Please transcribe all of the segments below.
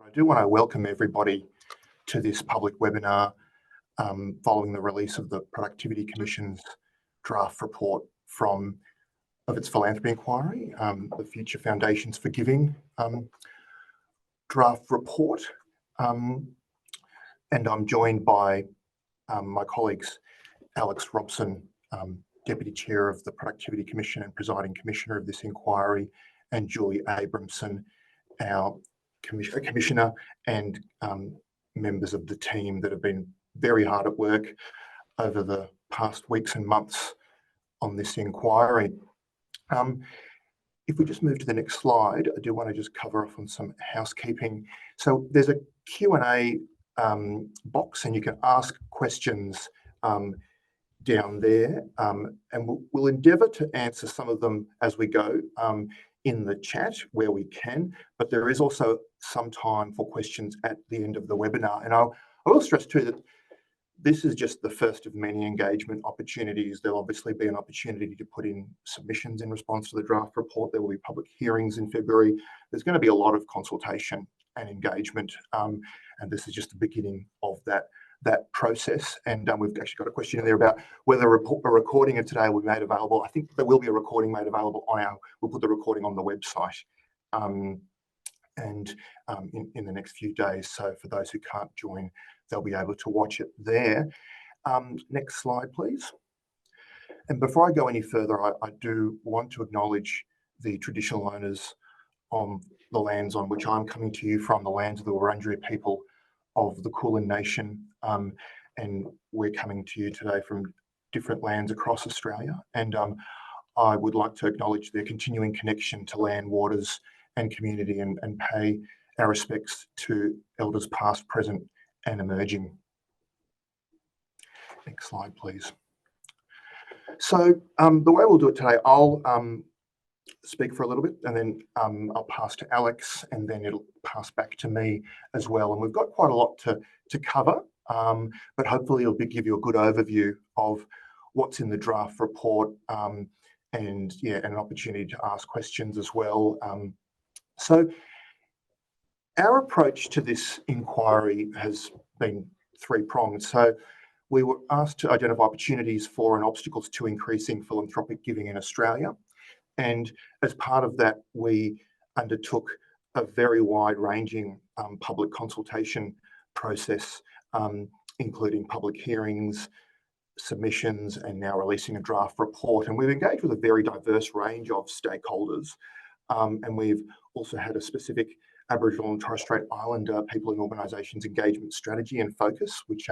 I do want to welcome everybody to this public webinar following the release of the Productivity Commission's draft report of its philanthropy inquiry, the Future Foundations for Giving draft report. And I'm joined by my colleagues, Alex Robson, Deputy Chair of the Productivity Commission and Presiding Commissioner of this inquiry, and Julie Abramson, our Commissioner, and members of the team that have been very hard at work over the past weeks and months on this inquiry. If we just move to the next slide, I do want to just cover off on some housekeeping. So there's a Q&A box, and you can ask questions down there, and we'll endeavour to answer some of them as we go in the chat where we can, but there is also some time for questions at the end of the webinar. And I will stress too that this is just the first of many engagement opportunities. There'll obviously be an opportunity to put in submissions in response to the draft report. There will be public hearings in February. There's going to be a lot of consultation and engagement, and this is just the beginning of that process. And we've actually got a question in there about whether a recording of today will be made available. I think there will be a recording made available we'll put the recording on the website in the next few days. So for those who can't join, they'll be able to watch it there. Next slide, please. And before I go any further, I do want to acknowledge the traditional owners on the lands on which I'm coming to you from, the lands of the Wurundjeri people of the Kulin Nation, and we're coming to you today from different lands across Australia. And I would like to acknowledge their continuing connection to land, waters and community, and pay our respects to elders past, present and emerging. Next slide, please. So the way we'll do it today, I'll speak for a little bit, and then I'll pass to Alex, and then it'll pass back to me as well. And we've got quite a lot to cover, but hopefully it'll give you a good overview of what's in the draft report, and an opportunity to ask questions as well. So our approach to this inquiry has been three-pronged. So we were asked to identify opportunities for and obstacles to increasing philanthropic giving in Australia. And as part of that, we undertook a very wide-ranging public consultation process, including public hearings, submissions, and now releasing a draft report. And we've engaged with a very diverse range of stakeholders. And we've also had a specific Aboriginal and Torres Strait Islander people and organisations engagement strategy and focus, which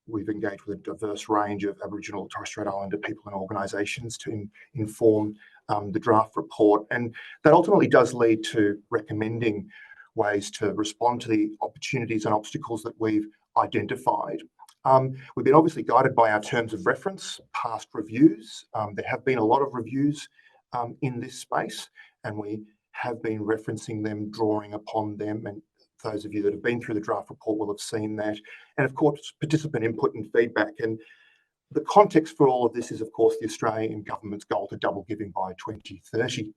we've engaged with a diverse range of Aboriginal, Torres Strait Islander people and organisations to inform the draft report. And that ultimately does lead to recommending ways to respond to the opportunities and obstacles that we've identified. We've been obviously guided by our terms of reference, past reviews. There have been a lot of reviews in this space, and we have been referencing them, drawing upon them, and those of you that have been through the draft report will have seen that. And of course, participant input and feedback. And the context for all of this is, of course, the Australian government's goal to double giving by 2030.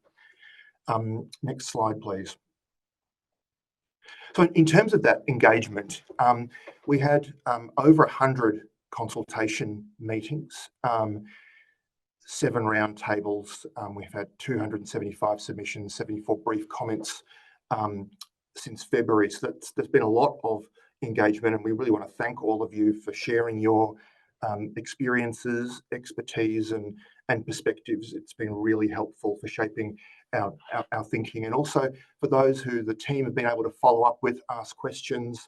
Next slide, please. So in terms of that engagement, we had over 100 consultation meetings, 7 round tables. We've had 275 submissions, 74 brief comments since February. So there's been a lot of engagement, and we really want to thank all of you for sharing your experiences, expertise and perspectives. It's been really helpful for shaping our thinking, and also for those who the team have been able to follow up with, ask questions,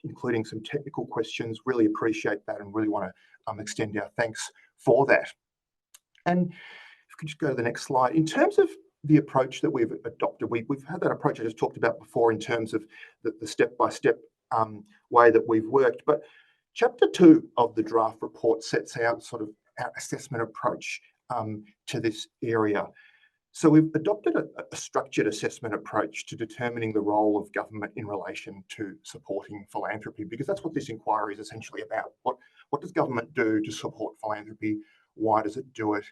including some technical questions. Really appreciate that, and really want to extend our thanks for that. And if we could just go to the next slide. In terms of the approach that we've adopted, we've had that approach I just talked about before in terms of the step-by-step way that we've worked. But Chapter 2 of the draft report sets out sort of our assessment approach to this area. So we've adopted a structured assessment approach to determining the role of government in relation to supporting philanthropy, because that's what this inquiry is essentially about. What does government do to support philanthropy? Why does it do it?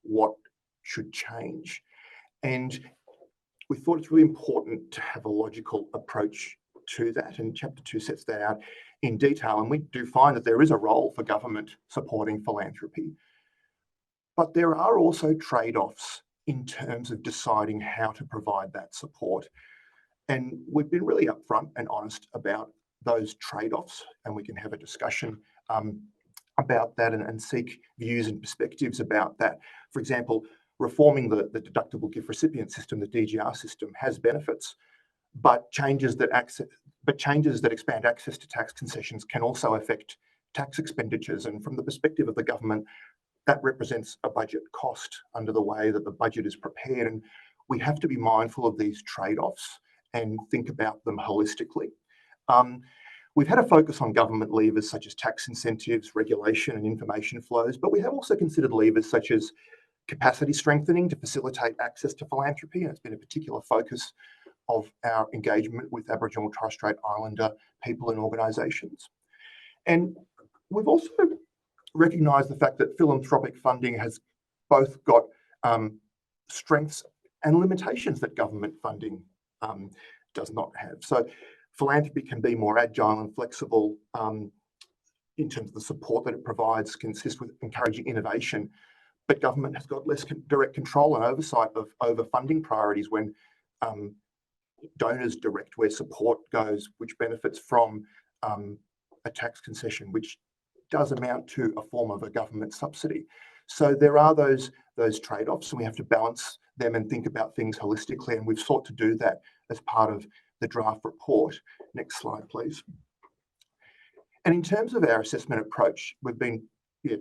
What should change? And we thought it's really important to have a logical approach to that, and Chapter 2 sets that out in detail. And we do find that there is a role for government supporting philanthropy, but there are also trade-offs in terms of deciding how to provide that support. And we've been really upfront and honest about those trade-offs, and we can have a discussion about that and seek views and perspectives about that. For example, reforming the deductible gift recipient system, the DGR system, has benefits, but changes that expand access to tax concessions can also affect tax expenditures. And from the perspective of the government, that represents a budget cost under the way that the budget is prepared. And we have to be mindful of these trade-offs and think about them holistically. We've had a focus on government levers such as tax incentives, regulation and information flows, but we have also considered levers such as capacity strengthening to facilitate access to philanthropy, and it's been a particular focus of our engagement with Aboriginal and Torres Strait Islander people and organisations. And we've also recognised the fact that philanthropic funding has both got strengths and limitations that government funding does not have. So philanthropy can be more agile and flexible in terms of the support that it provides, can assist with encouraging innovation, but government has got less direct control and oversight over funding priorities when donors direct where support goes, which benefits from a tax concession, which does amount to a form of a government subsidy. So there are those trade-offs, and we have to balance them and think about things holistically, and we've sought to do that as part of the draft report. Next slide, please. And in terms of our assessment approach, we've been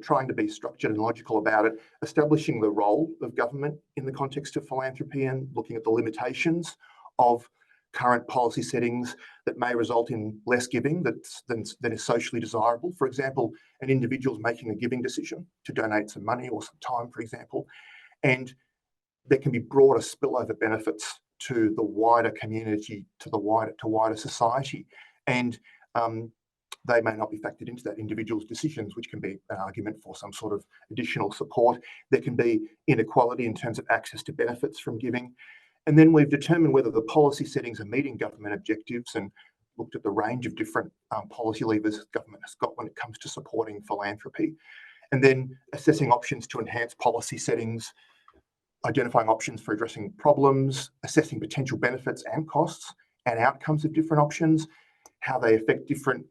trying to be structured and logical about it, establishing the role of government in the context of philanthropy and looking at the limitations of current policy settings that may result in less giving than is socially desirable. For example, an individual's making a giving decision to donate some money or some time, for example, and there can be broader spillover benefits to the wider community, to wider society, and they may not be factored into that individual's decisions, which can be an argument for some sort of additional support. There can be inequality in terms of access to benefits from giving. And then we've determined whether the policy settings are meeting government objectives and looked at the range of different policy levers government has got when it comes to supporting philanthropy. And then assessing options to enhance policy settings, identifying options for addressing problems, assessing potential benefits and costs and outcomes of different options, how they affect different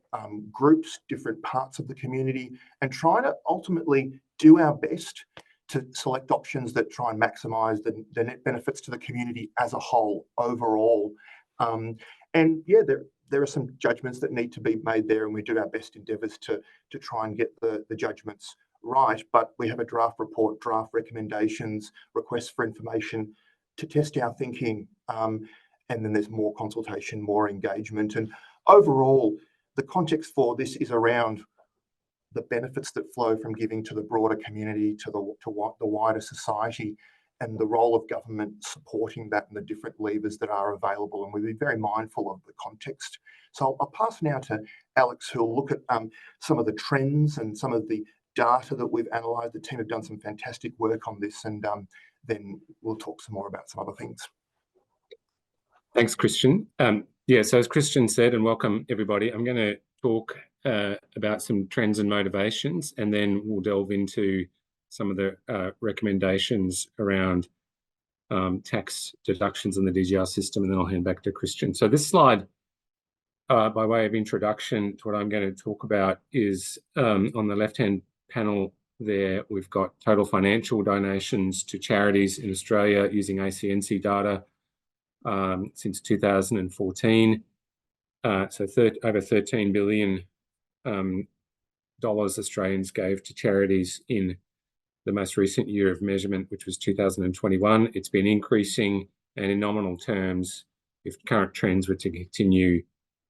groups, different parts of the community, and trying to ultimately do our best to select options that try and maximise the net benefits to the community as a whole overall. And yeah, there are some judgments that need to be made there, and we do our best endeavours to try and get the judgments right. But we have a draft report, draft recommendations, requests for information to test our thinking, and then there's more consultation, more engagement. And overall, the context for this is around the benefits that flow from giving to the broader community, to the wider society, and the role of government supporting that and the different levers that are available. And we'll be very mindful of the context. So I'll pass now to Alex, who'll look at some of the trends and some of the data that we've analysed. The team have done some fantastic work on this, and then we'll talk some more about some other things. Thanks, Christian. Yeah, so as Christian said, and welcome everybody, I'm going to talk about some trends and motivations, and then we'll delve into some of the recommendations around tax deductions in the DGR system, and then I'll hand back to Christian. So this slide, by way of introduction to what I'm going to talk about, is on the left-hand panel there, we've got total financial donations to charities in Australia using ACNC data since 2014. So over $13 billion Australians gave to charities in the most recent year of measurement, which was 2021. It's been increasing, and in nominal terms, if current trends were to continue,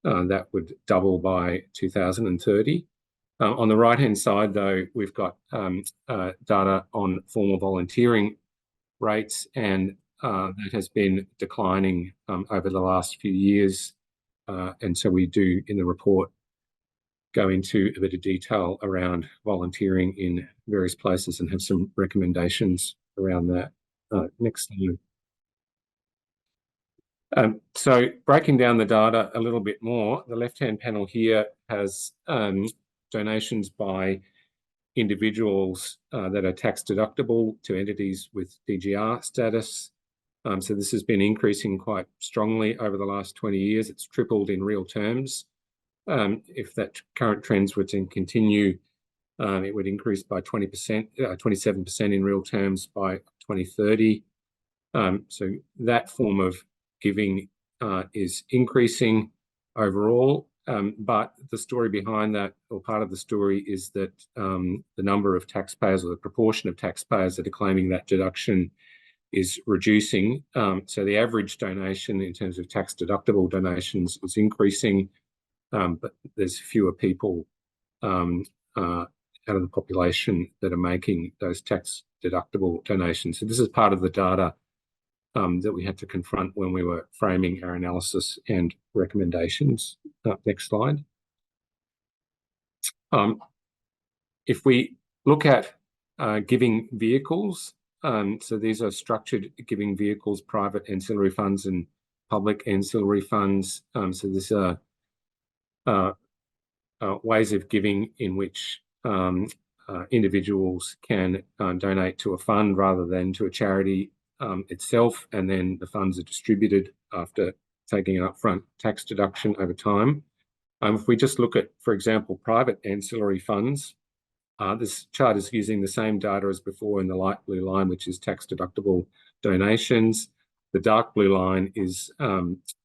that would double by 2030. On the right-hand side, though, we've got data on formal volunteering rates, and that has been declining over the last few years. And so we do, in the report, go into a bit of detail around volunteering in various places and have some recommendations around that. Next slide. So breaking down the data a little bit more, the left-hand panel here has donations by individuals that are tax deductible to entities with DGR status. So this has been increasing quite strongly over the last 20 years. It's tripled in real terms. If that current trends were to continue, it would increase by 20%, 27% in real terms by 2030. So that form of giving is increasing overall. But the story behind that, or part of the story, is that the number of taxpayers, or the proportion of taxpayers that are claiming that deduction, is reducing. So the average donation in terms of tax deductible donations is increasing, but there's fewer people out of the population that are making those tax deductible donations. So this is part of the data that we had to confront when we were framing our analysis and recommendations. Next slide. If we look at giving vehicles, so these are structured giving vehicles, private ancillary funds and public ancillary funds. So these are ways of giving in which individuals can donate to a fund rather than to a charity itself, and then the funds are distributed after taking an upfront tax deduction over time. If we just look at, for example, private ancillary funds, this chart is using the same data as before in the light blue line, which is tax deductible donations. The dark blue line is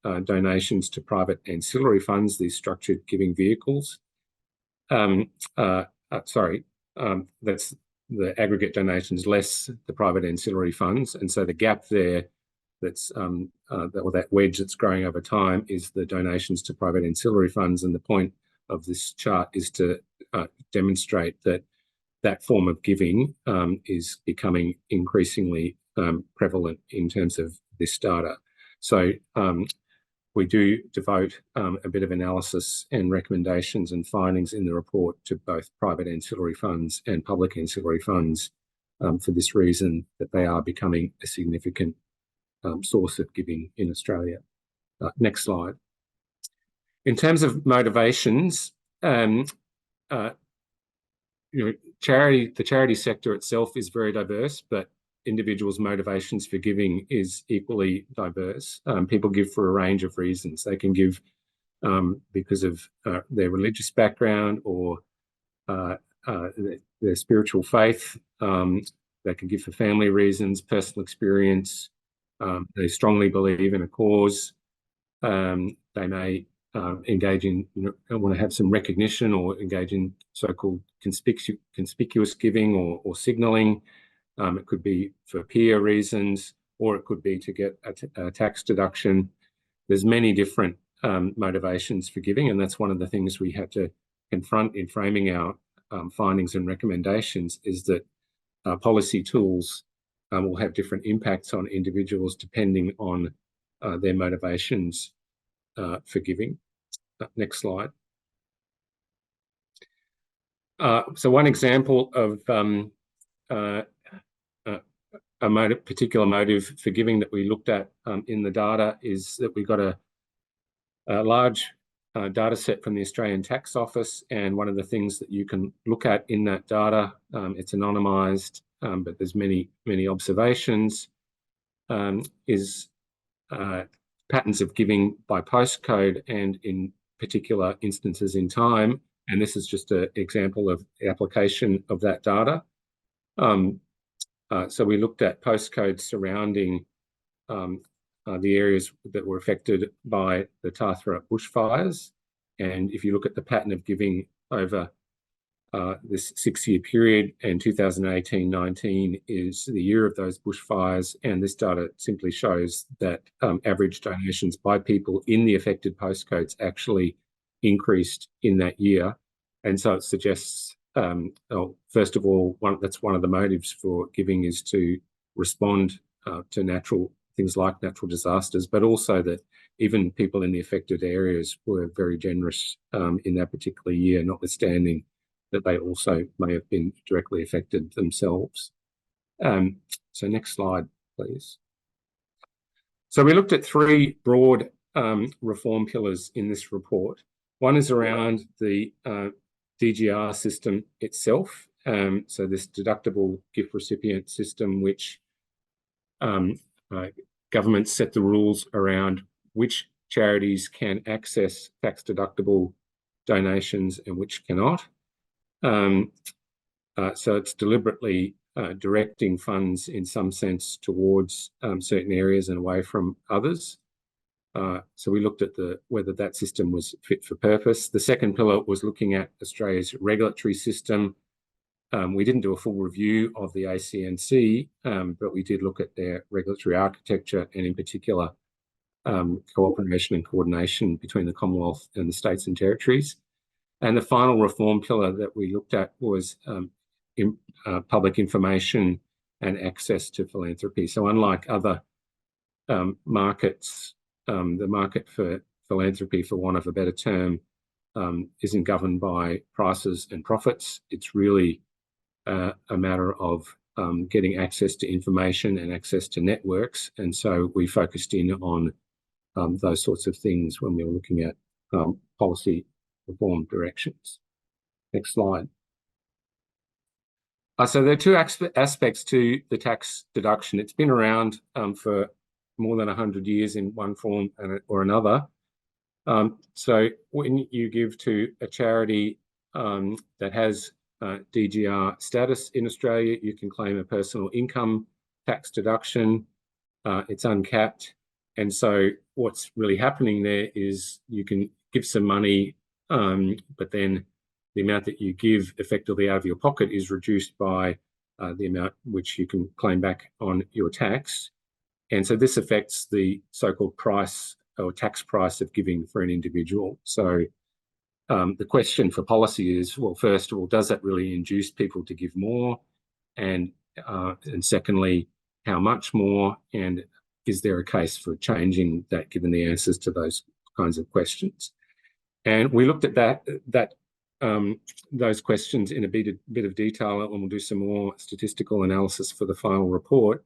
donations to private ancillary funds, these structured giving vehicles. That's the aggregate donations less the private ancillary funds. And so the gap there, that's or that wedge that's growing over time, is the donations to private ancillary funds. And the point of this chart is to demonstrate that that form of giving is becoming increasingly prevalent in terms of this data. So we do devote a bit of analysis and recommendations and findings in the report to both private ancillary funds and public ancillary funds for this reason, that they are becoming a significant source of giving in Australia. Next slide. In terms of motivations, the charity sector itself is very diverse, but individuals' motivations for giving is equally diverse. People give for a range of reasons. They can give because of their religious background or their spiritual faith. They can give for family reasons, personal experience. They strongly believe in a cause. They may engage in, want to have some recognition, or engage in so-called conspicuous giving or signalling. It could be for peer reasons, or it could be to get a tax deduction. There's many different motivations for giving, and that's one of the things we had to confront in framing our findings and recommendations, is that policy tools will have different impacts on individuals depending on their motivations for giving. Next slide. So one example of a particular motive for giving that we looked at in the data is that we got a large data set from the Australian Tax Office, and one of the things that you can look at in that data, it's anonymised, but there's many observations, is patterns of giving by postcode and in particular instances in time. And this is just an example of the application of that data. So we looked at postcodes surrounding the areas that were affected by the Tathra bushfires. And if you look at the pattern of giving over this 6-year period, and 2018-19 is the year of those bushfires, and this data simply shows that average donations by people in the affected postcodes actually increased in that year. And so it suggests, first of all, that's one of the motives for giving, is to respond to natural things like natural disasters, but also that even people in the affected areas were very generous in that particular year, notwithstanding that they also may have been directly affected themselves. So next slide, please. So we looked at three broad reform pillars in this report. One is around the DGR system itself. So this deductible gift recipient system, which governments set the rules around which charities can access tax deductible donations and which cannot. So it's deliberately directing funds in some sense towards certain areas and away from others. So we looked at whether that system was fit for purpose. The second pillar was looking at Australia's regulatory system. We didn't do a full review of the ACNC, but we did look at their regulatory architecture and in particular cooperation and coordination between the Commonwealth and the states and territories. And the final reform pillar that we looked at was public information and access to philanthropy. So unlike other markets, the market for philanthropy, for want of a better term, isn't governed by prices and profits. It's really a matter of getting access to information and access to networks. And so we focused in on those sorts of things when we were looking at policy reform directions. Next slide. So there are two aspects to the tax deduction. It's been around for more than 100 years in one form or another. So when you give to a charity that has DGR status in Australia, you can claim a personal income tax deduction. It's uncapped. And so what's really happening there is you can give some money, but then the amount that you give effectively out of your pocket is reduced by the amount which you can claim back on your tax. And so this affects the so-called price or tax price of giving for an individual. So the question for policy is, well, first of all, does that really induce people to give more? And secondly, how much more? And is there a case for changing that given the answers to those kinds of questions? And we looked at those questions in a bit of detail, and we'll do some more statistical analysis for the final report.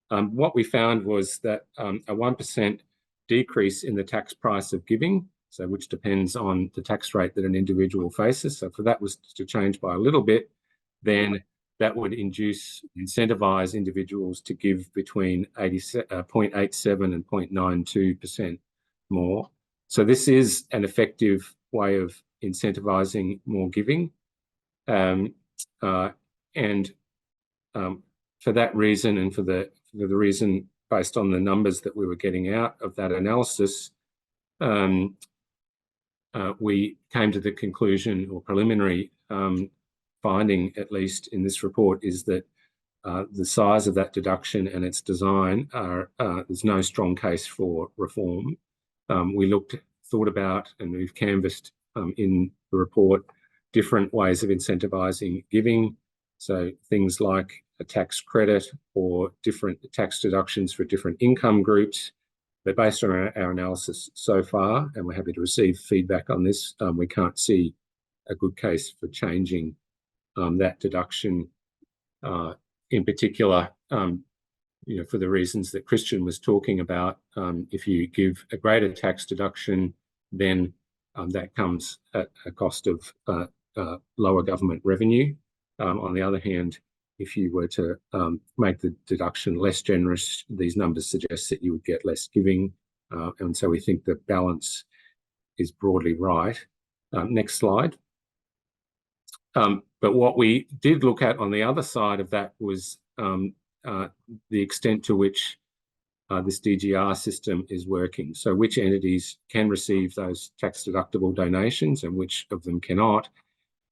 What we found was that a 1% decrease in the tax price of giving, so which depends on the tax rate that an individual faces. So if that was to change by a little bit, then that would incentivize individuals to give between 0.87 and 0.92% more. So this is an effective way of incentivizing more giving. And for that reason, and for the reason based on the numbers that we were getting out of that analysis, we came to the conclusion, or preliminary finding at least in this report, is that the size of that deduction and its design there's no strong case for reform. We thought about, and we've canvassed in the report different ways of incentivizing giving. So things like a tax credit or different tax deductions for different income groups. But based on our analysis so far, and we're happy to receive feedback on this, we can't see a good case for changing that deduction. In particular, for the reasons that Christian was talking about, if you give a greater tax deduction, then that comes at a cost of lower government revenue. On the other hand, if you were to make the deduction less generous, these numbers suggest that you would get less giving. And so we think the balance is broadly right. Next slide. But what we did look at on the other side of that was the extent to which this DGR system is working. So which entities can receive those tax deductible donations and which of them cannot.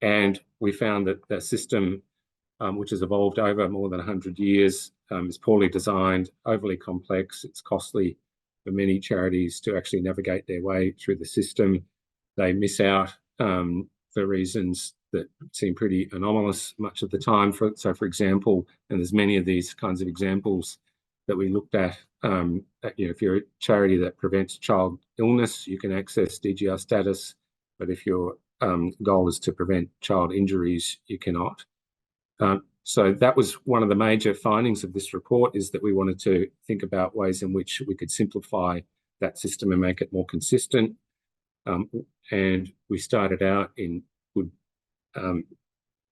And we found that the system, which has evolved over more than 100 years, is poorly designed, overly complex. It's costly for many charities to actually navigate their way through the system. They miss out for reasons that seem pretty anomalous much of the time. So for example, and there's many of these kinds of examples that we looked at, if you're a charity that prevents child illness, you can access DGR status, but if your goal is to prevent child injuries, you cannot. So that was one of the major findings of this report, is that we wanted to think about ways in which we could simplify that system and make it more consistent. And we started out in good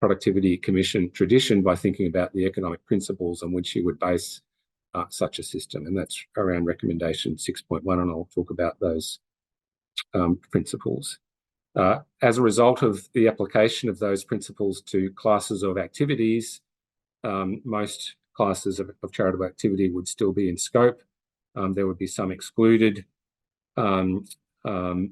productivity commission tradition by thinking about the economic principles on which you would base such a system. And that's around recommendation 6.1, and I'll talk about those principles. As a result of the application of those principles to classes of activities, most classes of charitable activity would still be in scope. There would be some excluded, particularly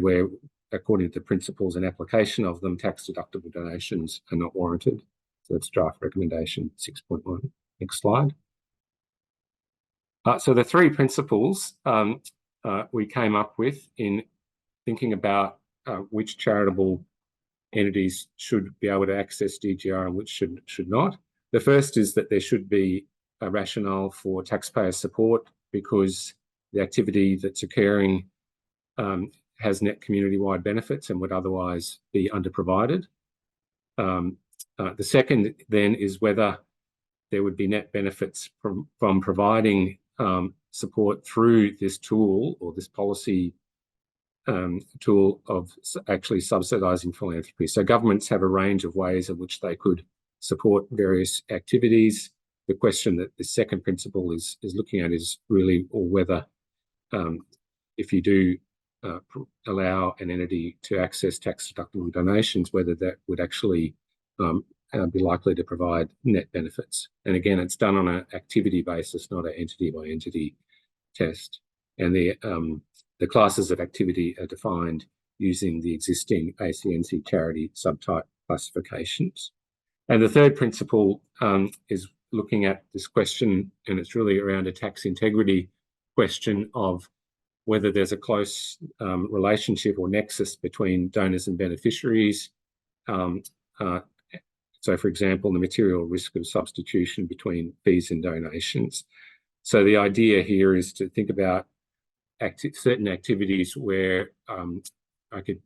where, according to the principles and application of them, tax-deductible donations are not warranted. So that's draft recommendation 6.1. Next slide. So the three principles we came up with in thinking about which charitable entities should be able to access DGR and which should not. The first is that there should be a rationale for taxpayer support, because the activity that's occurring has net community-wide benefits and would otherwise be underprovided. The second then is whether there would be net benefits from providing support through this tool, or this policy tool of actually subsidising philanthropy. So governments have a range of ways in which they could support various activities. The question that the second principle is looking at is really, or whether if you do allow an entity to access tax-deductible donations, whether that would actually be likely to provide net benefits. And again, it's done on an activity basis, not an entity-by-entity test. And the classes of activity are defined using the existing ACNC charity subtype classifications. And the third principle is looking at this question, and it's really around a tax integrity question of whether there's a close relationship or nexus between donors and beneficiaries. So, for example, the material risk of substitution between fees and donations. So the idea here is to think about certain activities where I could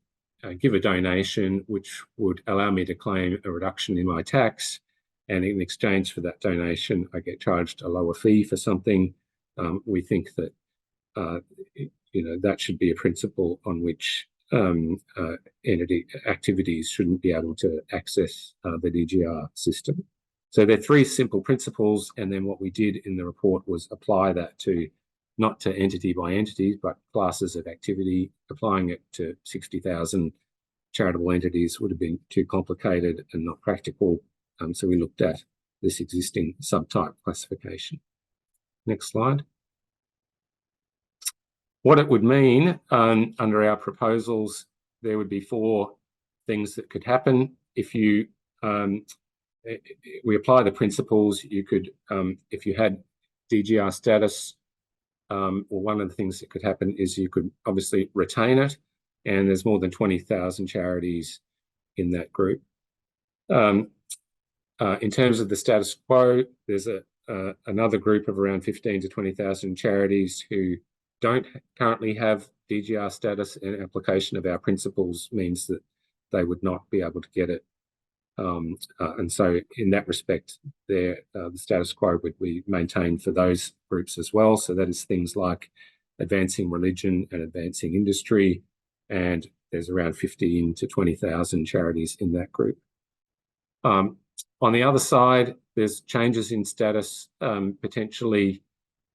give a donation which would allow me to claim a reduction in my tax, and in exchange for that donation, I get charged a lower fee for something. We think that that should be a principle on which entity activities shouldn't be able to access the DGR system. So there are three simple principles, and then what we did in the report was apply that to not to entity by entities, but classes of activity. Applying it to 60,000 charitable entities would have been too complicated and not practical. So we looked at this existing subtype classification. Next slide. What it would mean under our proposals, there would be four things that could happen. If you we apply the principles, you could, if you had DGR status, or one of the things that could happen is you could obviously retain it, and there's more than 20,000 charities in that group. In terms of the status quo, there's another group of around 15 to 20,000 charities who don't currently have DGR status, and application of our principles means that they would not be able to get it. And so in that respect, the status quo would be maintained for those groups as well. So that is things like advancing religion and advancing industry, and there's around 15 to 20,000 charities in that group. On the other side, there's changes in status potentially,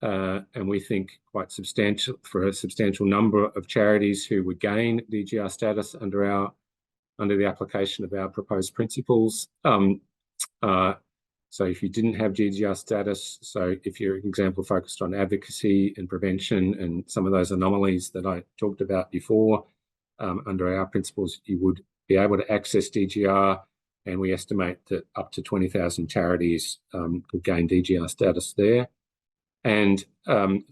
and we think quite substantial for a substantial number of charities who would gain DGR status under the application of our proposed principles. So if you didn't have DGR status, so if you're, for example, focused on advocacy and prevention and some of those anomalies that I talked about before, under our principles, you would be able to access DGR, and we estimate that up to 20,000 charities could gain DGR status there. And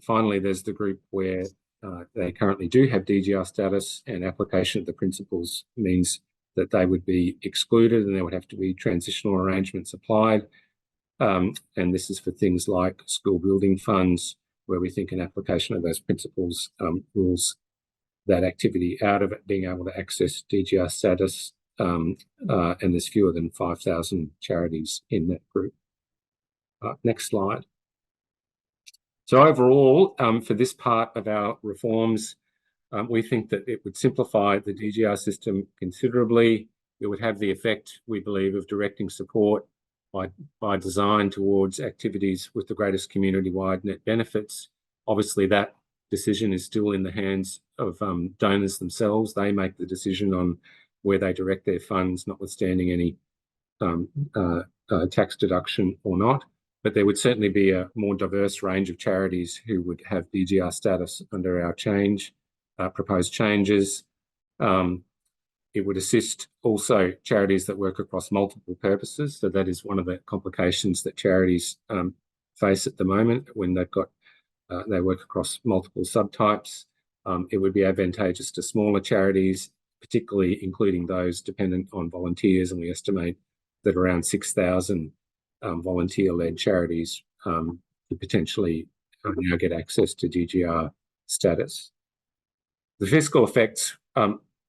finally, there's the group where they currently do have DGR status, and application of the principles means that they would be excluded and there would have to be transitional arrangements applied. And this is for things like school building funds, where we think an application of those principles rules that activity out of it being able to access DGR status. and there's fewer than 5,000 charities in that group. Next slide. So overall, for this part of our reforms, we think that it would simplify the DGR system considerably. It would have the effect, we believe, of directing support by design towards activities with the greatest community-wide net benefits. Obviously, that decision is still in the hands of donors themselves. They make the decision on where they direct their funds, notwithstanding any tax deduction or not. But there would certainly be a more diverse range of charities who would have DGR status under our proposed changes. It would assist also charities that work across multiple purposes. So that is one of the complications that charities face at the moment when they work across multiple subtypes. It would be advantageous to smaller charities, particularly including those dependent on volunteers, and we estimate that around 6,000 volunteer-led charities could potentially now get access to DGR status. The fiscal effects,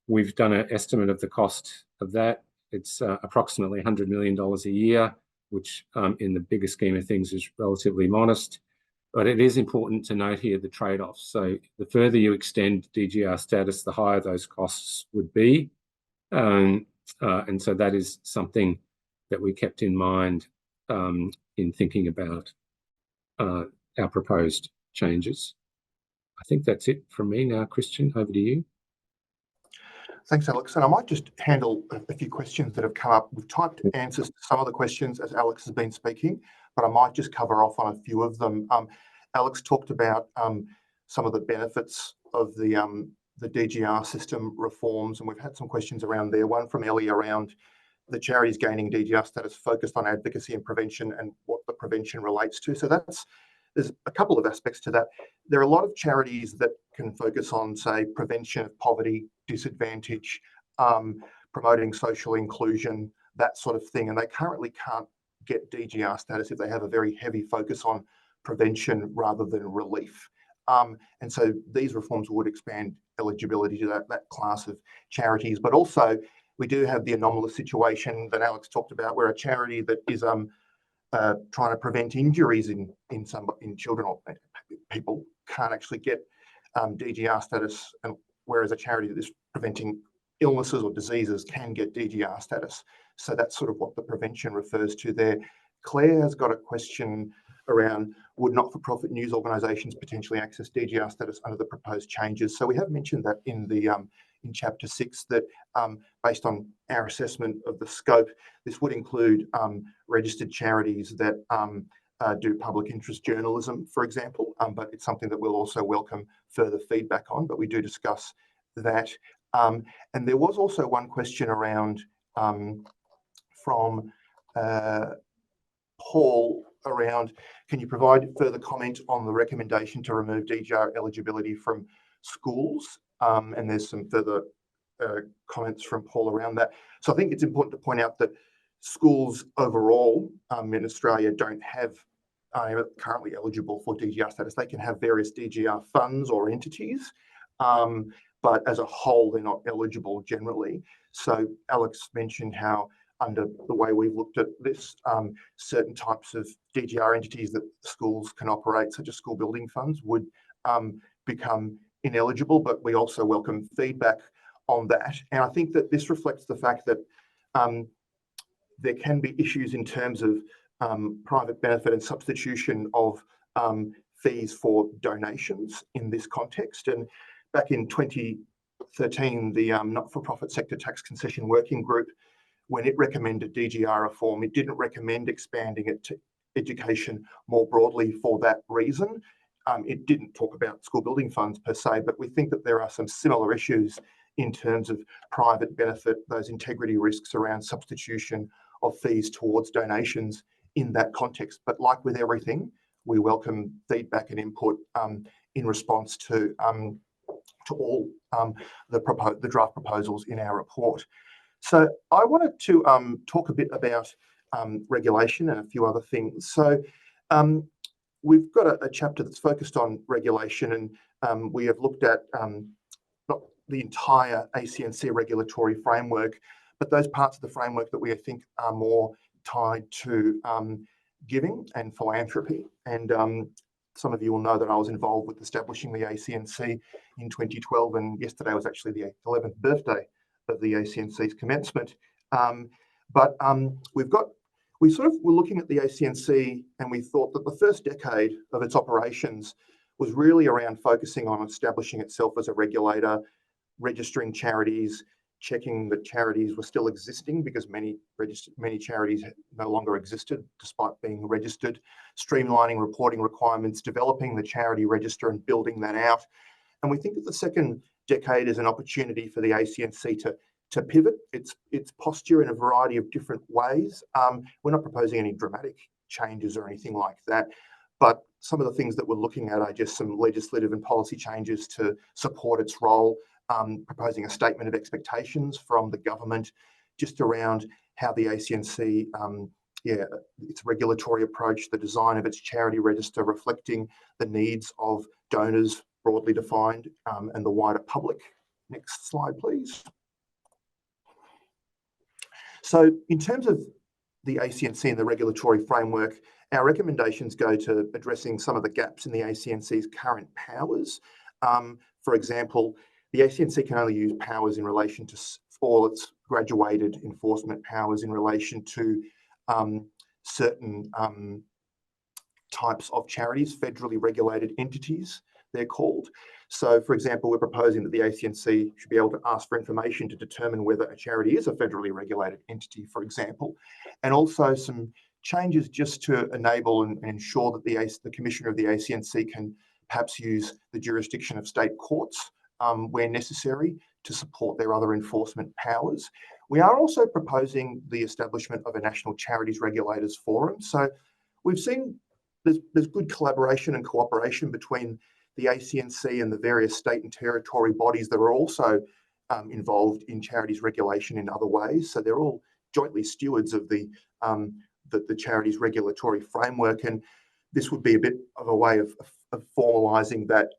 we've done an estimate of the cost of that. It's approximately $100 million a year, which in the bigger scheme of things is relatively modest. But it is important to note here the trade-offs. So the further you extend DGR status, the higher those costs would be. And so that is something that we kept in mind in thinking about our proposed changes. I think that's it from me now. Christian, over to you. Thanks, Alex. And I might just handle a few questions that have come up. We've typed answers to some of the questions as Alex has been speaking, but I might just cover off on a few of them. Alex talked about some of the benefits of the DGR system reforms, and we've had some questions around there. One from Ellie around the charities gaining DGR status focused on advocacy and prevention and what the prevention relates to. So there's a couple of aspects to that. There are a lot of charities that can focus on, say, prevention of poverty, disadvantage, promoting social inclusion, that sort of thing, and they currently can't get DGR status if they have a very heavy focus on prevention rather than relief. And so these reforms would expand eligibility to that class of charities. But also, we do have the anomalous situation that Alex talked about, where a charity that is trying to prevent injuries in children or people can't actually get DGR status, and whereas a charity that is preventing illnesses or diseases can get DGR status. So that's sort of what the prevention refers to there. Claire has got a question around, would not-for-profit news organisations potentially access DGR status under the proposed changes? So we have mentioned that in the in Chapter 6 that based on our assessment of the scope, this would include registered charities that do public interest journalism, for example, but it's something that we'll also welcome further feedback on, but we do discuss that. And there was also one question around from Paul around, can you provide further comment on the recommendation to remove DGR eligibility from schools? And there's some further comments from Paul around that. So I think it's important to point out that schools overall in Australia don't have currently eligible for DGR status. They can have various DGR funds or entities, but as a whole, they're not eligible generally. So Alex mentioned how under the way we've looked at this, certain types of DGR entities that schools can operate, such as school building funds, would become ineligible, but we also welcome feedback on that. And I think that this reflects the fact that there can be issues in terms of private benefit and substitution of fees for donations in this context. And back in 2013, the Not-for-Profit Sector Tax Concession Working Group, when it recommended DGR reform, it didn't recommend expanding it to education more broadly for that reason. It didn't talk about school building funds per se, but we think that there are some similar issues in terms of private benefit, those integrity risks around substitution of fees towards donations in that context. But like with everything, we welcome feedback and input in response to all the draft proposals in our report. So I wanted to talk a bit about regulation and a few other things. So we've got a chapter that's focused on regulation, and we have looked at not the entire ACNC regulatory framework, but those parts of the framework that we think are more tied to giving and philanthropy. And some of you will know that I was involved with establishing the ACNC in 2012, and yesterday was actually the 11th birthday of the ACNC's commencement. We sort of were looking at the ACNC, and we thought that the first decade of its operations was really around focusing on establishing itself as a regulator, registering charities, checking that charities were still existing, because many charities no longer existed despite being registered, streamlining reporting requirements, developing the charity register and building that out. And we think that the second decade is an opportunity for the ACNC to pivot its posture in a variety of different ways. We're not proposing any dramatic changes or anything like that, but some of the things that we're looking at are just some legislative and policy changes to support its role, proposing a statement of expectations from the government just around how the ACNC, its regulatory approach, the design of its charity register reflecting the needs of donors broadly defined, and the wider public. Next slide, please. So in terms of the ACNC and the regulatory framework, our recommendations go to addressing some of the gaps in the ACNC's current powers. For example, the ACNC can only use powers in relation to all its graduated enforcement powers in relation to certain types of charities, federally regulated entities, they're called. So, for example, we're proposing that the ACNC should be able to ask for information to determine whether a charity is a federally regulated entity, for example, and also some changes just to enable and ensure that the Commissioner of the ACNC can perhaps use the jurisdiction of state courts where necessary to support their other enforcement powers. We are also proposing the establishment of a National Charities Regulators Forum. So we've seen there's good collaboration and cooperation between the ACNC and the various state and territory bodies that are also involved in charities regulation in other ways. So they're all jointly stewards of the charities regulatory framework, and this would be a bit of a way of formalising that,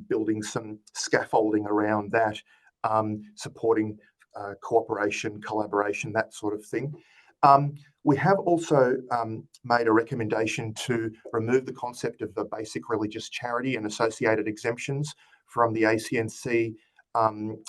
building some scaffolding around that, supporting cooperation, collaboration, that sort of thing. We have also made a recommendation to remove the concept of the basic religious charity and associated exemptions from the ACNC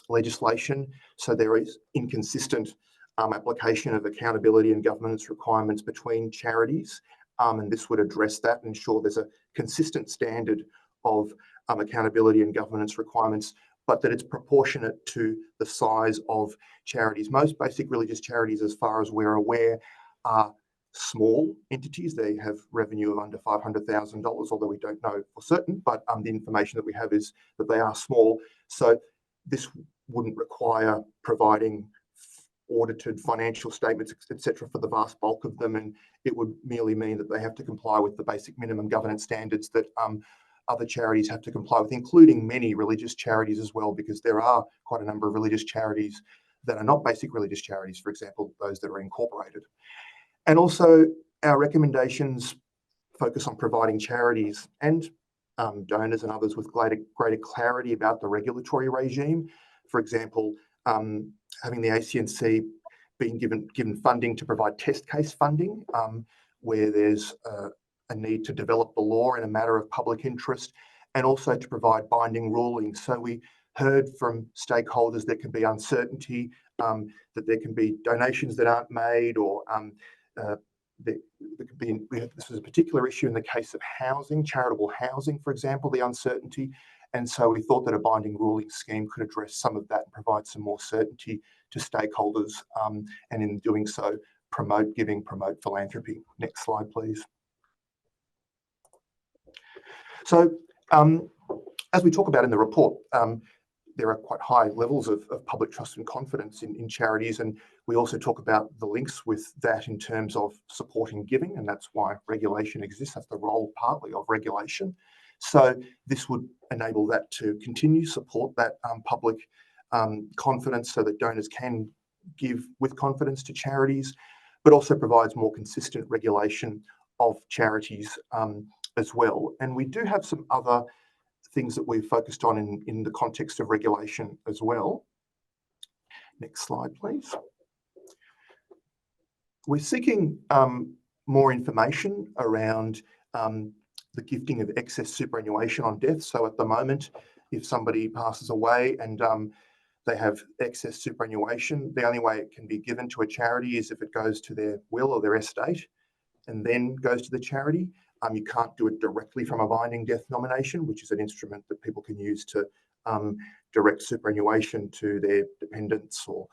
legislation. So there is inconsistent application of accountability and governance requirements between charities, and this would address that and ensure there's a consistent standard of accountability and governance requirements, but that it's proportionate to the size of charities. Most basic religious charities, as far as we're aware, are small entities. They have revenue of under $500,000, although we don't know for certain, but the information that we have is that they are small. So this wouldn't require providing audited financial statements, etc., for the vast bulk of them, and it would merely mean that they have to comply with the basic minimum governance standards that other charities have to comply with, including many religious charities as well, because there are quite a number of religious charities that are not basic religious charities, for example, those that are incorporated. And also our recommendations focus on providing charities and donors and others with greater clarity about the regulatory regime. For example, having the ACNC being given funding to provide test case funding, where there's a need to develop the law in a matter of public interest, and also to provide binding rulings. So we heard from stakeholders there can be uncertainty, that there can be donations that aren't made, or there could be, this was a particular issue in the case of housing, charitable housing, for example, the uncertainty. And so we thought that a binding ruling scheme could address some of that and provide some more certainty to stakeholders, and in doing so, promote giving, promote philanthropy. Next slide, please. So as we talk about in the report, there are quite high levels of public trust and confidence in charities, and we also talk about the links with that in terms of supporting giving, and that's why regulation exists. That's the role partly of regulation. So this would enable that to continue, support that public confidence so that donors can give with confidence to charities, but also provides more consistent regulation of charities as well. And we do have some other things that we've focused on in the context of regulation as well. Next slide, please. We're seeking more information around the gifting of excess superannuation on death. So at the moment, if somebody passes away and they have excess superannuation, the only way it can be given to a charity is if it goes to their will or their estate and then goes to the charity. You can't do it directly from a binding death nomination, which is an instrument that people can use to direct superannuation to their dependents or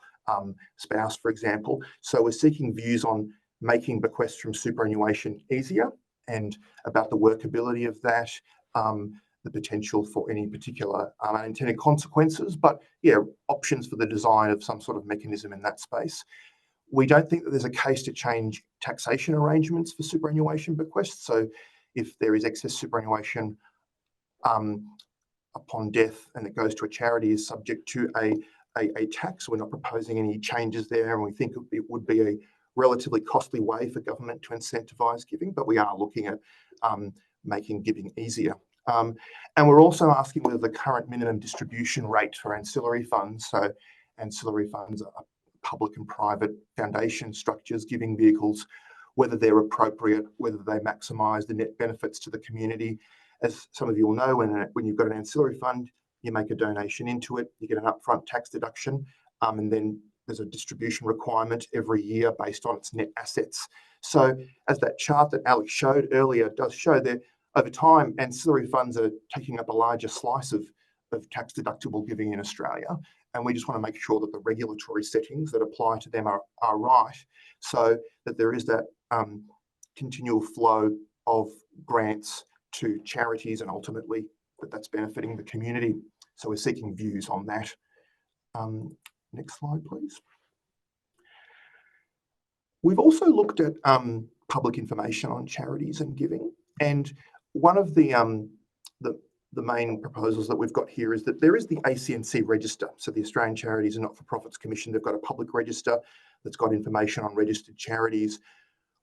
spouse, for example. So we're seeking views on making bequests from superannuation easier and about the workability of that, the potential for any particular unintended consequences, but yeah, options for the design of some sort of mechanism in that space. We don't think that there's a case to change taxation arrangements for superannuation bequests. So if there is excess superannuation upon death and it goes to a charity is subject to a tax, we're not proposing any changes there, and we think it would be a relatively costly way for government to incentivise giving, but we are looking at making giving easier. And we're also asking whether the current minimum distribution rate for ancillary funds, so ancillary funds are public and private foundation structures, giving vehicles, whether they're appropriate, whether they maximise the net benefits to the community. As some of you will know, when you've got an ancillary fund, you make a donation into it, you get an upfront tax deduction, and then there's a distribution requirement every year based on its net assets. So as that chart that Alex showed earlier does show, that over time, ancillary funds are taking up a larger slice of tax deductible giving in Australia. And we just want to make sure that the regulatory settings that apply to them are right, so that there is that continual flow of grants to charities and ultimately that's benefiting the community. So we're seeking views on that. Next slide, please. We've also looked at public information on charities and giving, and one of the main proposals that we've got here is that there is the ACNC register. So the Australian Charities and Not-for-Profits Commission, they've got a public register that's got information on registered charities.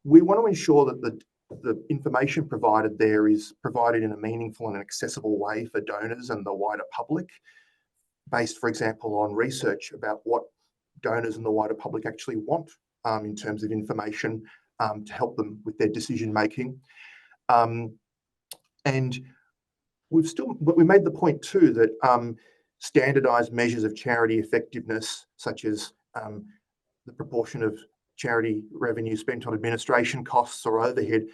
We want to ensure that the information provided there is provided in a meaningful and accessible way for donors and the wider public, based, for example, on research about what donors and the wider public actually want in terms of information to help them with their decision making. And we made the point too that standardised measures of charity effectiveness, such as the proportion of charity revenue spent on administration costs or overhead,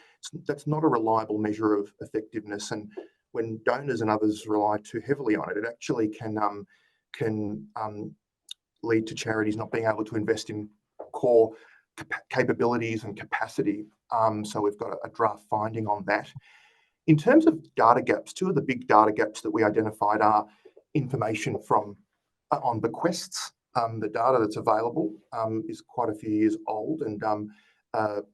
that's not a reliable measure of effectiveness. And when donors and others rely too heavily on it, it actually can lead to charities not being able to invest in core capabilities and capacity. So we've got a draft finding on that. In terms of data gaps, two of the big data gaps that we identified are information on bequests. The data that's available is quite a few years old, and the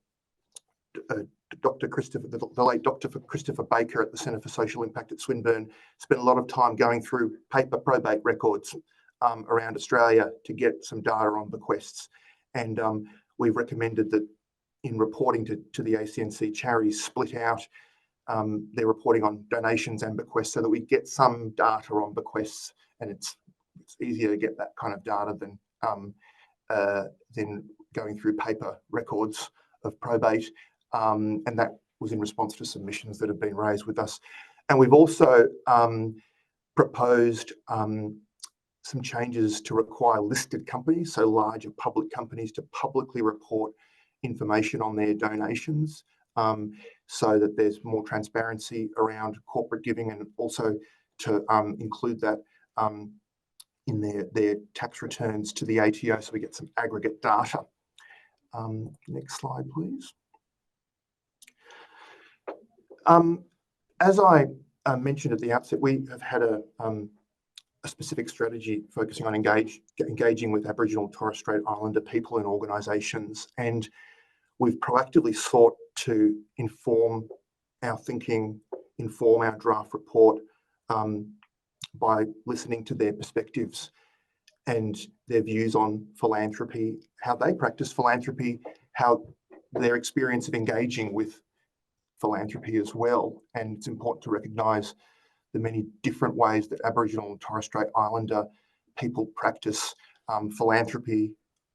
late Dr. Christopher Baker at the Centre for Social Impact at Swinburne spent a lot of time going through paper probate records around Australia to get some data on bequests. And we've recommended that in reporting to the ACNC, charities split out their reporting on donations and bequests so that we get some data on bequests, and it's easier to get that kind of data than going through paper records of probate. And that was in response to submissions that have been raised with us. And we've also proposed some changes to require listed companies, so larger public companies, to publicly report information on their donations, so that there's more transparency around corporate giving, and also to include that in their tax returns to the ATO, so we get some aggregate data. Next slide, please. As I mentioned at the outset, we have had a specific strategy focusing on engaging with Aboriginal and Torres Strait Islander people and organisations, and we've proactively sought to inform our thinking, inform our draft report by listening to their perspectives and their views on philanthropy, how they practice philanthropy, how their experience of engaging with philanthropy as well. And it's important to recognise the many different ways that Aboriginal and Torres Strait Islander people practice philanthropy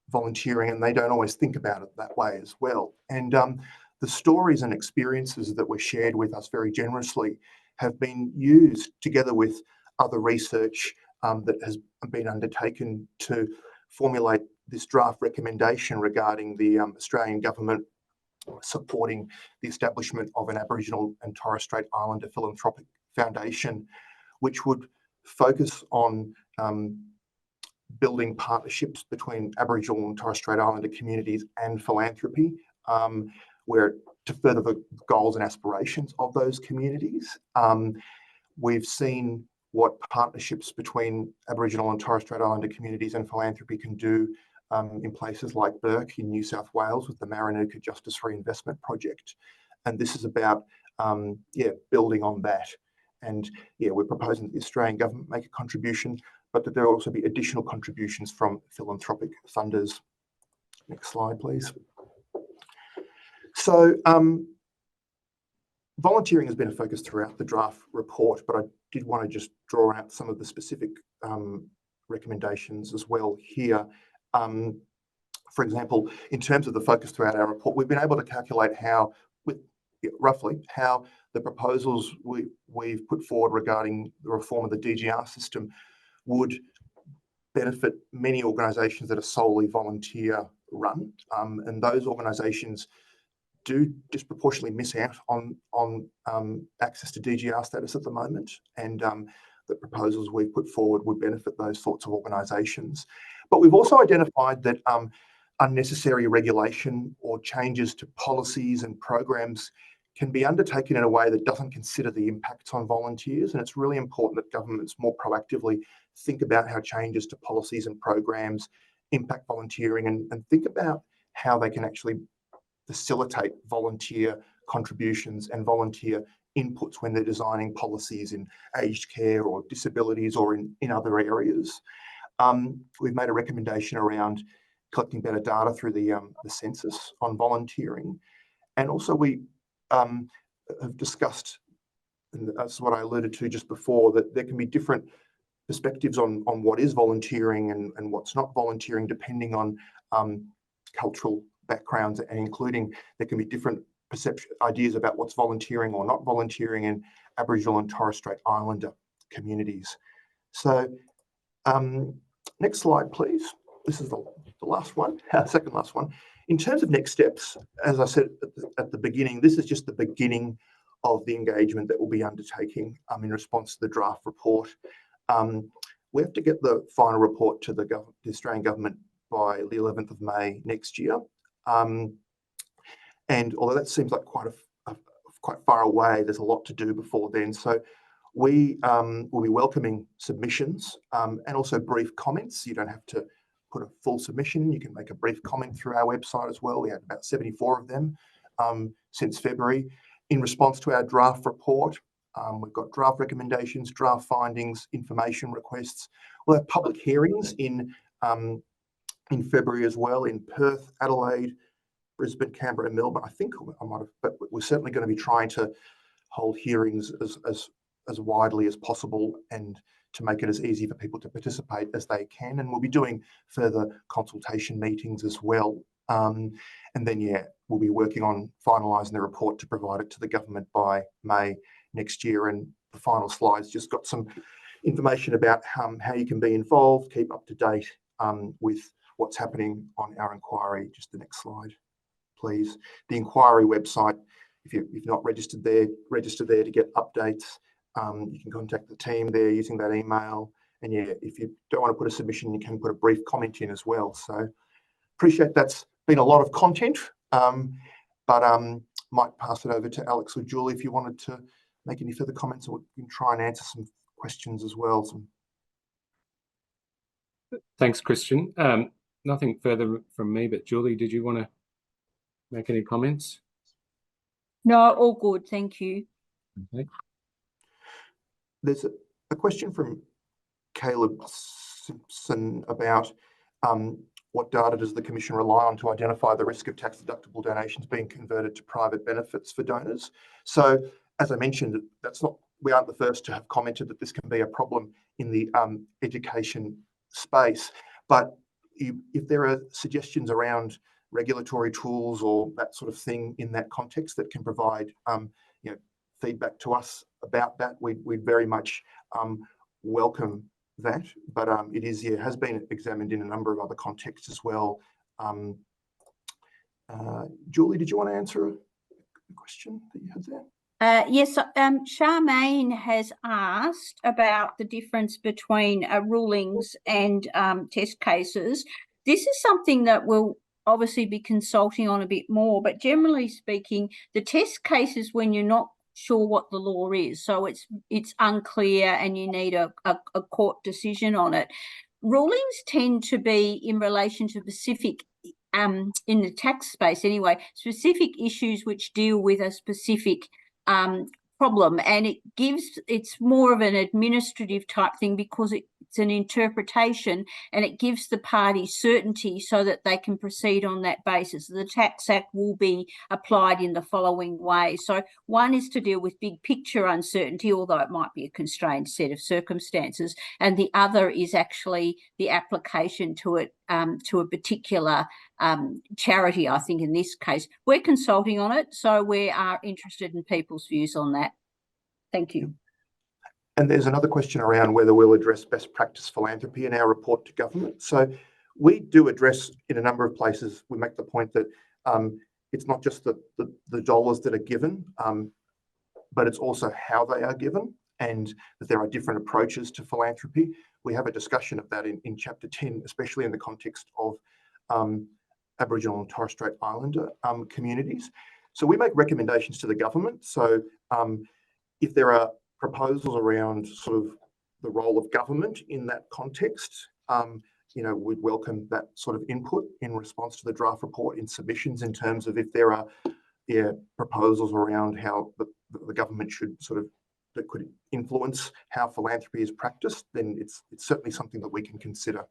volunteering, and they don't always think about it that way as well. And the stories and experiences that were shared with us very generously have been used together with other research that has been undertaken to formulate this draft recommendation regarding the Australian government supporting the establishment of an Aboriginal and Torres Strait Islander philanthropic foundation, which would focus on building partnerships between Aboriginal and Torres Strait Islander communities and philanthropy, where to further the goals and aspirations of those communities. We've seen what partnerships between Aboriginal and Torres Strait Islander communities and philanthropy can do in places like Bourke in New South Wales with the Marinuka Justice Reinvestment Project. And this is about, building on that. And we're proposing that the Australian government make a contribution, but that there will also be additional contributions from philanthropic funders. Next slide, please. So volunteering has been a focus throughout the draft report, but I did want to just draw out some of the specific recommendations as well here. For example, in terms of the focus throughout our report, we've been able to calculate roughly how the proposals we've put forward regarding the reform of the DGR system would benefit many organisations that are solely volunteer run, and those organisations do disproportionately miss out on access to DGR status at the moment, and the proposals we've put forward would benefit those sorts of organisations. But we've also identified that unnecessary regulation or changes to policies and programs can be undertaken in a way that doesn't consider the impacts on volunteers, and it's really important that governments more proactively think about how changes to policies and programs impact volunteering, and think about how they can actually facilitate volunteer contributions and volunteer inputs when they're designing policies in aged care or disabilities or in other areas. We've made a recommendation around collecting better data through the census on volunteering. And also we have discussed, and that's what I alluded to just before, that there can be different perspectives on what is volunteering and what's not volunteering, depending on cultural backgrounds, and including there can be different ideas about what's volunteering or not volunteering in Aboriginal and Torres Strait Islander communities. So next slide, please. This is the last one, second last one. In terms of next steps, as I said at the beginning, this is just the beginning of the engagement that we'll be undertaking in response to the draft report. We have to get the final report to the Australian government by the 11th of May next year. And although that seems like quite far away, there's a lot to do before then. So we will be welcoming submissions and also brief comments. You don't have to put a full submission. You can make a brief comment through our website as well. We had about 74 of them since February. In response to our draft report, we've got draft recommendations, draft findings, information requests. We'll have public hearings in February as well in Perth, Adelaide, Brisbane, Canberra, and Melbourne. I think I might have, but we're certainly going to be trying to hold hearings as widely as possible and to make it as easy for people to participate as they can. And we'll be doing further consultation meetings as well. And then, we'll be working on finalising the report to provide it to the government by May next year. And the final slide's just got some information about how you can be involved, keep up to date with what's happening on our inquiry. Just the next slide, please. The inquiry website, if you've not registered there, register there to get updates. You can contact the team there using that email. And if you don't want to put a submission, you can put a brief comment in as well. So appreciate that's been a lot of content, but might pass it over to Alex or Julie if you wanted to make any further comments, or we can try and answer some questions as well. Thanks, Christian. Nothing further from me, but Julie, did you want to make any comments? No, all good. Thank you. Okay. There's a question from Caleb Simpson about what data does the Commission rely on to identify the risk of tax-deductible donations being converted to private benefits for donors? So, as I mentioned, we aren't the first to have commented that this can be a problem in the education space, but if there are suggestions around regulatory tools or that sort of thing in that context that can provide feedback to us about that, we'd very much welcome that. But it has been examined in a number of other contexts as well. Julie, did you want to answer a question that you had there? Yes, Charmaine has asked about the difference between rulings and test cases. This is something that we'll obviously be consulting on a bit more, but generally speaking, the test case is when you're not sure what the law is, so it's unclear and you need a court decision on it. Rulings tend to be in relation to specific in the tax space anyway, specific issues which deal with a specific problem, and it's more of an administrative type thing because it's an interpretation and it gives the party certainty so that they can proceed on that basis. The Tax Act will be applied in the following way. So one is to deal with big picture uncertainty, although it might be a constrained set of circumstances, and the other is actually the application to it to a particular charity. I think in this case we're consulting on it, so we are interested in people's views on that. Thank you. And there's another question around whether we'll address best practice philanthropy in our report to government. So we do address in a number of places. We make the point that it's not just the dollars that are given, but it's also how they are given, and that there are different approaches to philanthropy. We have a discussion of that in Chapter 10, especially in the context of Aboriginal and Torres Strait Islander communities. So we make recommendations to the government. So if there are proposals around sort of the role of government in that context, we'd welcome that sort of input in response to the draft report in submissions, in terms of if there are proposals around how the government should that could influence how philanthropy is practiced, then it's certainly something that we can consider.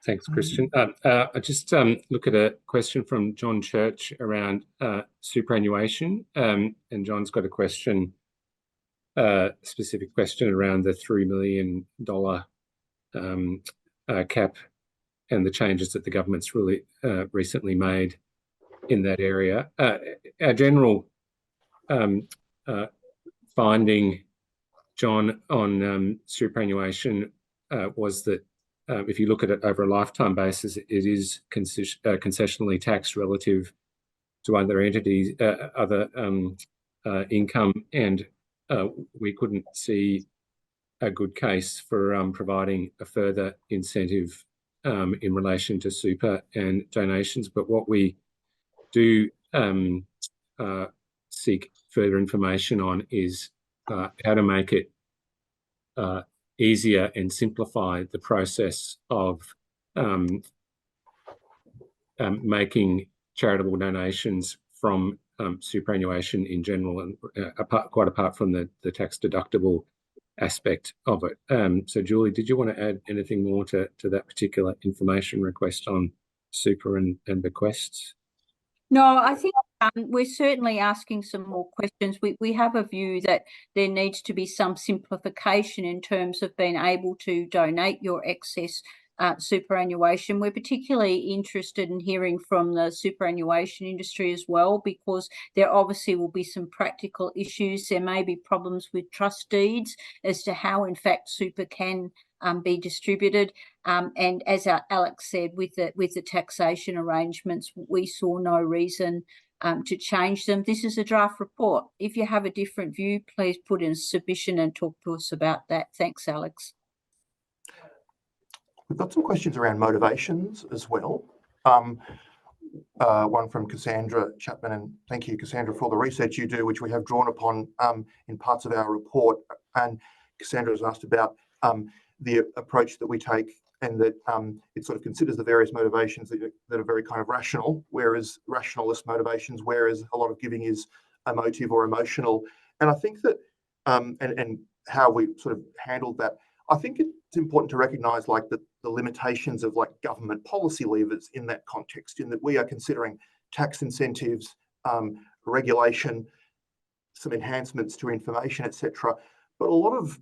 Thanks, Christian. I just look at a question from John Church around superannuation, and John's got a question, specific question around the $3 million cap and the changes that the government's really recently made in that area. Our general finding, John, on superannuation was that if you look at it over a lifetime basis, it is concessionally taxed relative to other entities, other income, and we couldn't see a good case for providing a further incentive in relation to super and donations. But what we do seek further information on is how to make it easier and simplify the process of making charitable donations from superannuation in general, and quite apart from the tax deductible aspect of it. So Julie, did you want to add anything more to that particular information request on super and bequests? No, I think we're certainly asking some more questions. We have a view that there needs to be some simplification in terms of being able to donate your excess superannuation. We're particularly interested in hearing from the superannuation industry as well, because there obviously will be some practical issues. There may be problems with trust deeds as to how, in fact, super can be distributed. And as Alex said, with the taxation arrangements, we saw no reason to change them. This is a draft report. If you have a different view, please put in a submission and talk to us about that. Thanks, Alex. We've got some questions around motivations as well. One from Cassandra Chapman, and thank you, Cassandra, for the research you do, which we have drawn upon in parts of our report. And Cassandra has asked about the approach that we take, and that it sort of considers the various motivations that are very kind of rational, whereas rationalist motivations, whereas a lot of giving is emotive or emotional. And I think that, and how we sort of handled that, I think it's important to recognise like the limitations of like government policy levers in that context, in that we are considering tax incentives, regulation, some enhancements to information, etc. But a lot of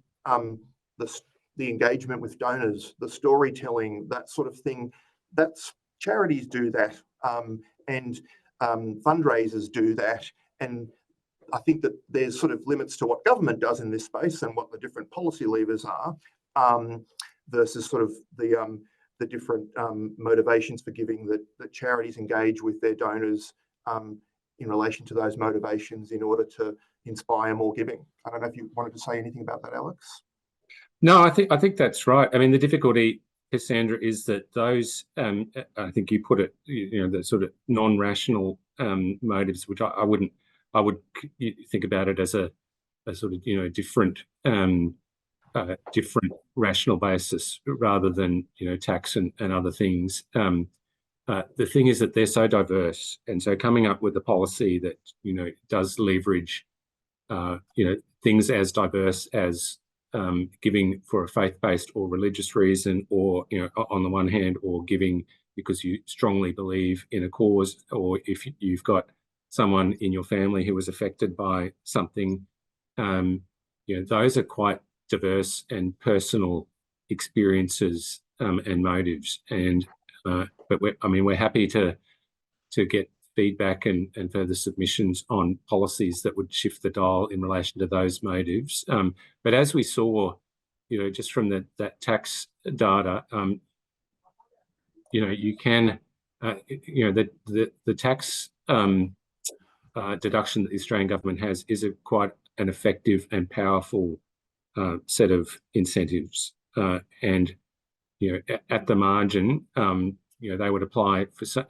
the engagement with donors, the storytelling, that sort of thing. That's charities do that, and fundraisers do that. And I think that there's sort of limits to what government does in this space and what the different policy levers are, versus sort of the different motivations for giving that charities engage with their donors in relation to those motivations in order to inspire more giving. I don't know if you wanted to say anything about that, Alex. No, I think that's right. I mean, the difficulty, Cassandra, is that those, I think you put it, the sort of non-rational motives, which I would think about it as a sort of, different rational basis rather than, tax and other things. The thing is that they're so diverse, and so coming up with a policy that, does leverage, things as diverse as giving for a faith-based or religious reason, or on the one hand, or giving because you strongly believe in a cause, or if you've got someone in your family who was affected by something, those are quite diverse and personal experiences and motives. And but we're happy to get feedback and further submissions on policies that would shift the dial in relation to those motives. But as we saw, just from that tax data, you can, the tax deduction that the Australian government has is quite an effective and powerful set of incentives. And, at the margin, they would apply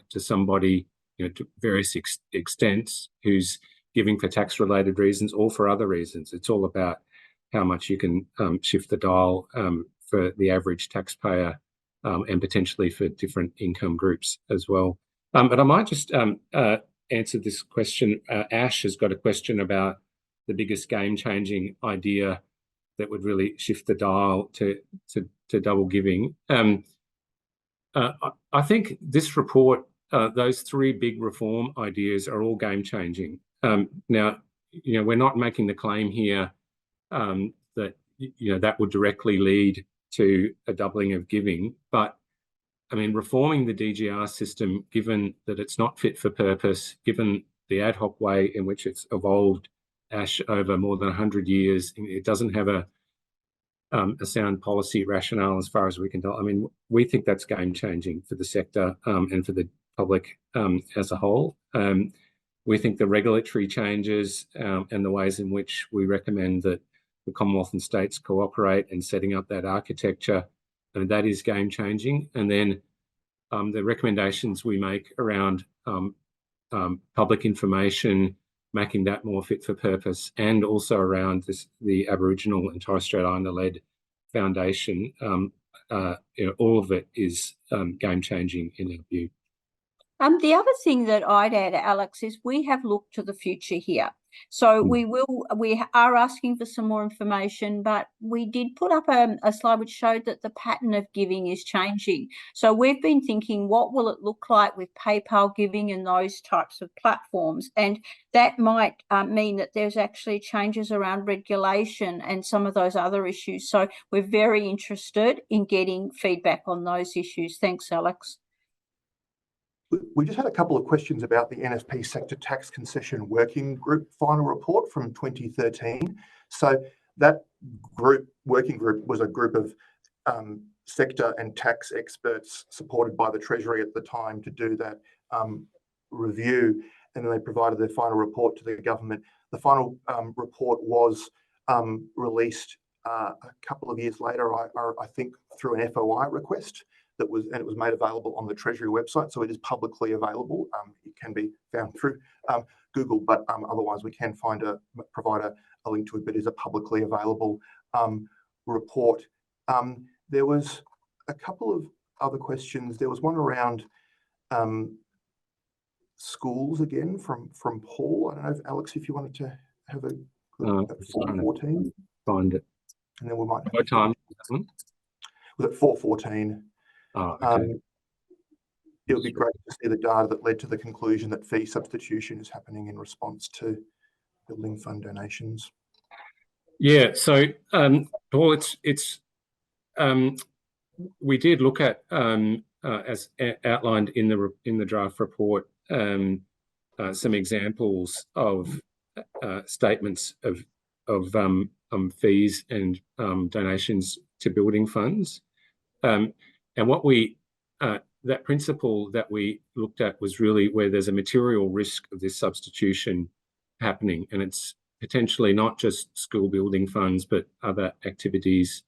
to somebody, to various extents, who's giving for tax-related reasons or for other reasons. It's all about how much you can shift the dial for the average taxpayer and potentially for different income groups as well. But I might just answer this question. Ash has got a question about the biggest game-changing idea that would really shift the dial to double giving. I think this report, those three big reform ideas are all game-changing. Now, we're not making the claim here that that would directly lead to a doubling of giving, but I mean, reforming the DGR system, given that it's not fit for purpose, given the ad hoc way in which it's evolved, Ash, over more than 100 years, it doesn't have a sound policy rationale as far as we can tell. I mean, we think that's game-changing for the sector and for the public as a whole. We think the regulatory changes and the ways in which we recommend that the Commonwealth and states cooperate in setting up that architecture, and that is game-changing. And then the recommendations we make around public information, making that more fit for purpose, and also around the Aboriginal and Torres Strait Islander-led foundation, all of it is game-changing in our view. The other thing that I'd add, Alex, is we have looked to the future here. So we are asking for some more information, but we did put up a slide which showed that the pattern of giving is changing. So we've been thinking, what will it look like with PayPal giving and those types of platforms? And that might mean that there's actually changes around regulation and some of those other issues. So we're very interested in getting feedback on those issues. Thanks, Alex. We just had a couple of questions about the NSP Sector Tax Concession Working Group final report from 2013. So that working group was a group of sector and tax experts supported by the Treasury at the time to do that review, and then they provided their final report to the government. The final report was released a couple of years later, I think, through an FOI request. It was made available on the Treasury website, so it is publicly available. It can be found through Google, but otherwise we can provide a link to it. But it is a publicly available report. There was a couple of other questions. There was one around schools again from Paul. I don't know, if Alex, if you wanted to have a look at 4:14. Find it. And then we might. What time? Was it 4:14? Oh, okay. It would be great to see the data that led to the conclusion that fee substitution is happening in response to building fund donations. Yeah, so Paul, we did look at as outlined in the draft report some examples of statements of fees and donations to building funds, and what we that principle that we looked at was really where there's a material risk of this substitution happening, and it's potentially not just school building funds, but other activities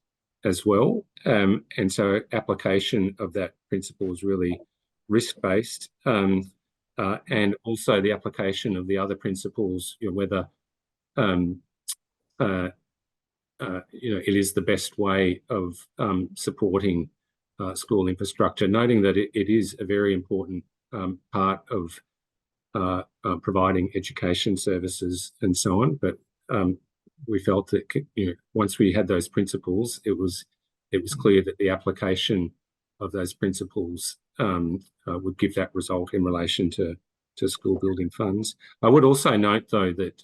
as well. And so application of that principle is really risk-based. And also the application of the other principles, whether it is the best way of supporting school infrastructure, noting that it is a very important part of providing education services and so on. But we felt that once we had those principles, it was clear that the application of those principles would give that result in relation to school building funds. I would also note, though, that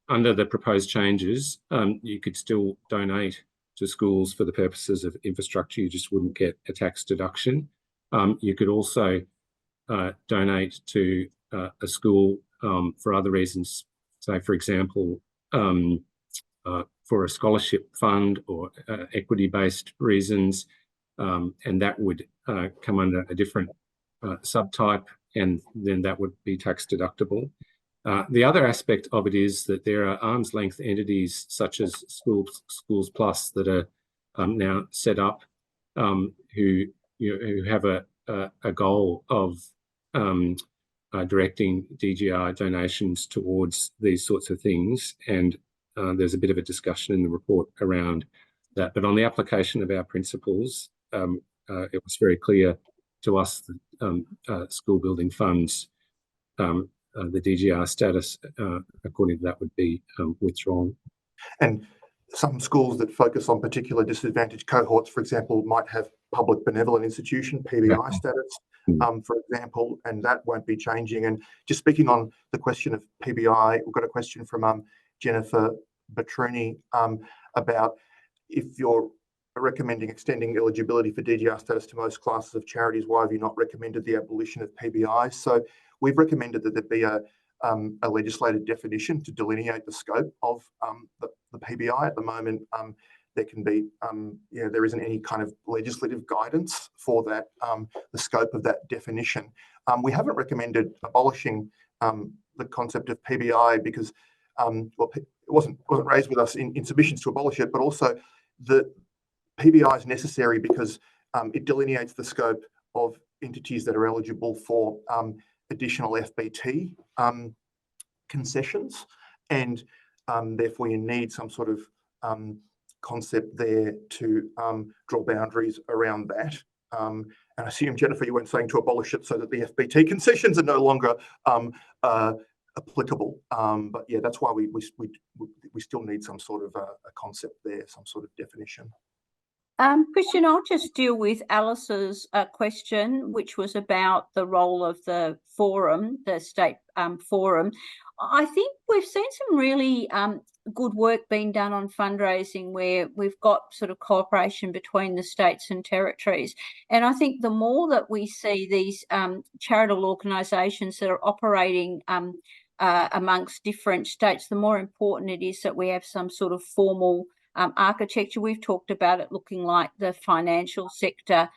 under the proposed changes, you could still donate to schools for the purposes of infrastructure. You just wouldn't get a tax deduction. You could also donate to a school for other reasons. So, for example, for a scholarship fund or equity-based reasons, and that would come under a different subtype, and then that would be tax deductible. The other aspect of it is that there are arm's length entities such as Schools Plus that are now set up who have a goal of directing DGR donations towards these sorts of things, and there's a bit of a discussion in the report around that. But on the application of our principles, it was very clear to us that school building funds, the DGR status, according to that, would be withdrawn. And some schools that focus on particular disadvantaged cohorts, for example, might have public benevolent institution, PBI status, for example, and that won't be changing. And just speaking on the question of PBI, we've got a question from Jennifer Batruni about if you're recommending extending eligibility for DGR status to most classes of charities, why have you not recommended the abolition of PBI? So we've recommended that there be a legislated definition to delineate the scope of the PBI. At the moment, there can be, there isn't any kind of legislative guidance for that, the scope of that definition. We haven't recommended abolishing the concept of PBI because it wasn't raised with us in submissions to abolish it, but also the PBI is necessary because it delineates the scope of entities that are eligible for additional FBT concessions, and therefore you need some sort of concept there to draw boundaries around that. And I assume, Jennifer, you weren't saying to abolish it so that the FBT concessions are no longer applicable. But yeah, that's why we still need some sort of a concept there, some sort of definition. Christian, I'll just deal with Alice's question, which was about the role of the forum, the state forum. I think we've seen some really good work being done on fundraising where we've got sort of cooperation between the states and territories. And I think the more that we see these charitable organisations that are operating amongst different states, the more important it is that we have some sort of formal architecture. We've talked about it looking like the financial sector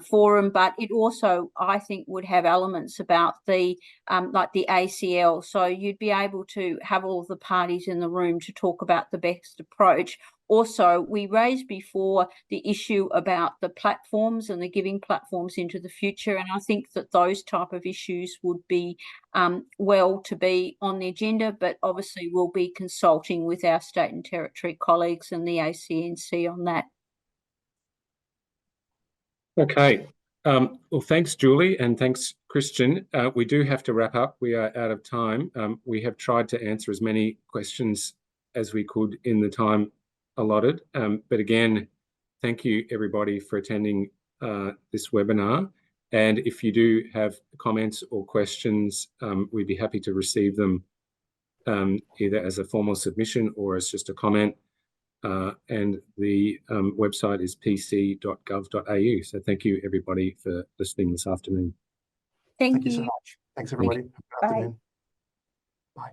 forum, but it also, I think, would have elements about the like the ACL. So you'd be able to have all of the parties in the room to talk about the best approach. Also, we raised before the issue about the platforms and the giving platforms into the future, and I think that those type of issues would be well to be on the agenda, but obviously we'll be consulting with our state and territory colleagues and the ACNC on that. Okay. Well, thanks, Julie, and thanks, Christian. We do have to wrap up. We are out of time. We have tried to answer as many questions as we could in the time allotted. But again, thank you, everybody, for attending this webinar. And if you do have comments or questions, we'd be happy to receive them either as a formal submission or as just a comment. And the website is pc.gov.au. So thank you, everybody, for listening this afternoon. Thank Thank you so you. much. Thanks, everybody. Have a good Bye. afternoon. Bye.